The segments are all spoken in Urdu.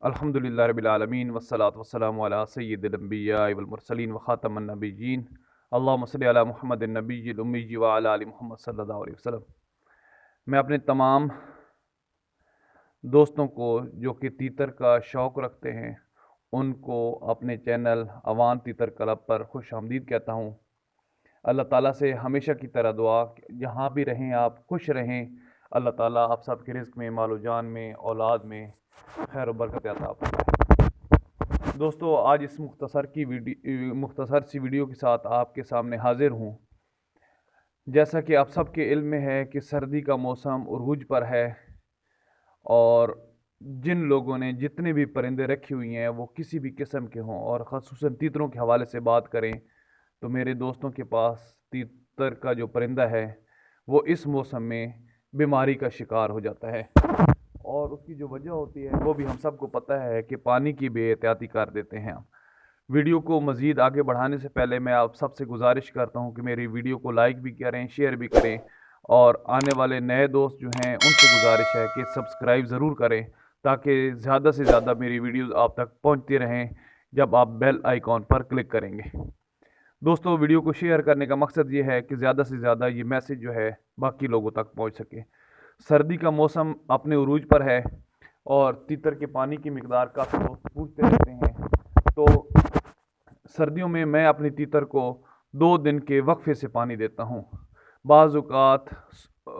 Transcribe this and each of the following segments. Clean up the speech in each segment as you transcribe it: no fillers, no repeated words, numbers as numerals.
الحمدللہ رب العالمین والصلاة والسلام علی سید الانبیاء والمرسلین وخاتم النبیین اللہم صلی علی محمد النبی الامی وعلی آل محمد صلی اللہ علیہ وسلم۔ میں اپنے تمام دوستوں کو جو کہ تیتر کا شوق رکھتے ہیں ان کو اپنے چینل اوان تیتر کلب پر خوش آمدید کہتا ہوں۔ اللہ تعالیٰ سے ہمیشہ کی طرح دعا، جہاں بھی رہیں آپ خوش رہیں، اللہ تعالیٰ آپ سب کے رزق میں، مال و جان میں، اولاد میں خیر و برکت عطا فرمائے۔ دوستو، آج اس مختصر سی ویڈیو کے ساتھ آپ کے سامنے حاضر ہوں۔ جیسا کہ آپ سب کے علم میں ہے کہ سردی کا موسم عروج پر ہے، اور جن لوگوں نے جتنے بھی پرندے رکھی ہوئی ہیں وہ کسی بھی قسم کے ہوں، اور خصوصاً تیتروں کے حوالے سے بات کریں تو میرے دوستوں کے پاس تیتر کا جو پرندہ ہے وہ اس موسم میں بیماری کا شکار ہو جاتا ہے، اور اس کی جو وجہ ہوتی ہے وہ بھی ہم سب کو پتہ ہے کہ پانی کی بے احتیاطی کر دیتے ہیں ہم۔ ویڈیو کو مزید آگے بڑھانے سے پہلے میں آپ سب سے گزارش کرتا ہوں کہ میری ویڈیو کو لائک بھی کریں، شیئر بھی کریں، اور آنے والے نئے دوست جو ہیں ان سے گزارش ہے کہ سبسکرائب ضرور کریں تاکہ زیادہ سے زیادہ میری ویڈیوز آپ تک پہنچتی رہیں جب آپ بیل آئیکن پر کلک کریں گے۔ دوستو، ویڈیو کو شیئر کرنے کا مقصد یہ ہے کہ زیادہ سے زیادہ یہ میسج جو ہے باقی لوگوں تک پہنچ سکے۔ سردی کا موسم اپنے عروج پر ہے اور تیتر کے پانی کی مقدار کافی دوست پوچھتے رہتے ہیں، تو سردیوں میں میں اپنی تیتر کو 2 دن کے وقفے سے پانی دیتا ہوں۔ بعض اوقات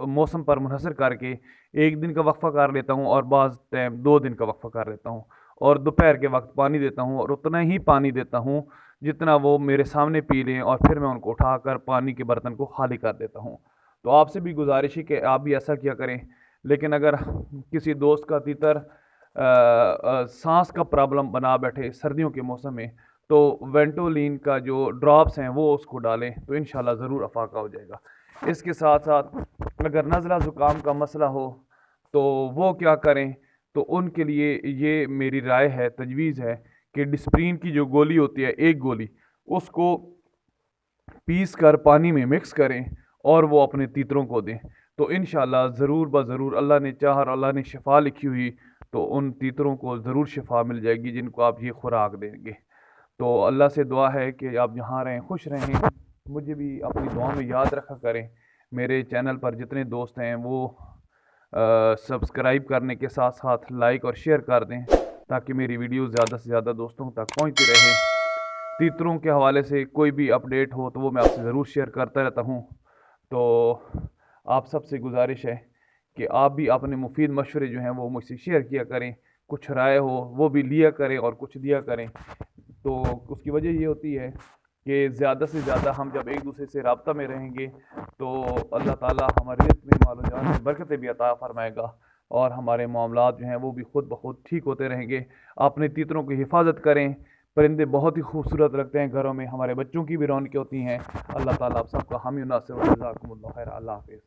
موسم پر منحصر کر کے 1 دن کا وقفہ کر لیتا ہوں، اور بعض ٹائم 2 دن کا وقفہ کر لیتا ہوں، اور دوپہر کے وقت پانی دیتا ہوں، اور اتنا ہی پانی دیتا ہوں جتنا وہ میرے سامنے پی لیں، اور پھر میں ان کو اٹھا کر پانی کے برتن کو خالی کر دیتا ہوں۔ تو آپ سے بھی گزارش ہے کہ آپ بھی ایسا کیا کریں۔ لیکن اگر کسی دوست کا تیتر سانس کا پرابلم بنا بیٹھے سردیوں کے موسم میں، تو وینٹولین کا جو ڈراپس ہیں وہ اس کو ڈالیں تو انشاءاللہ ضرور افاقہ ہو جائے گا۔ اس کے ساتھ ساتھ اگر نزلہ زکام کا مسئلہ ہو تو وہ کیا کریں، تو ان کے لیے یہ میری رائے ہے، تجویز ہے کہ ڈسپرین کی جو گولی ہوتی ہے، 1 گولی، اس کو پیس کر پانی میں مکس کریں اور وہ اپنے تیتروں کو دیں، تو انشاءاللہ ضرور بضرور اللہ نے چاہا اور اللہ نے شفا لکھی ہوئی تو ان تیتروں کو ضرور شفا مل جائے گی جن کو آپ یہ خوراک دیں گے۔ تو اللہ سے دعا ہے کہ آپ جہاں رہیں خوش رہیں، مجھے بھی اپنی دعا میں یاد رکھا کریں۔ میرے چینل پر جتنے دوست ہیں وہ سبسکرائب کرنے کے ساتھ ساتھ لائک اور شیئر کر دیں تاکہ میری ویڈیو زیادہ سے زیادہ دوستوں تک پہنچتی رہے۔ تیتروں کے حوالے سے کوئی بھی اپڈیٹ ہو تو وہ میں آپ سے ضرور شیئر کرتا رہتا ہوں۔ تو آپ سب سے گزارش ہے کہ آپ بھی اپنے مفید مشورے جو ہیں وہ مجھ سے شیئر کیا کریں، کچھ رائے ہو وہ بھی لیا کریں اور کچھ دیا کریں۔ تو اس کی وجہ یہ ہوتی ہے کہ زیادہ سے زیادہ ہم جب ایک دوسرے سے رابطہ میں رہیں گے تو اللہ تعالیٰ ہمارے رزق میں، مال و جان میں برکتیں بھی عطا فرمائے گا، اور ہمارے معاملات جو ہیں وہ بھی خود بخود ٹھیک ہوتے رہیں گے۔ اپنے تیتروں کی حفاظت کریں، پرندے بہت ہی خوبصورت لگتے ہیں گھروں میں، ہمارے بچوں کی بھی رونقیں ہوتی ہیں۔ اللہ تعالیٰ آپ سب کا حامی و ناصر، جزاکم اللہ خیر۔ اللہ حافظ۔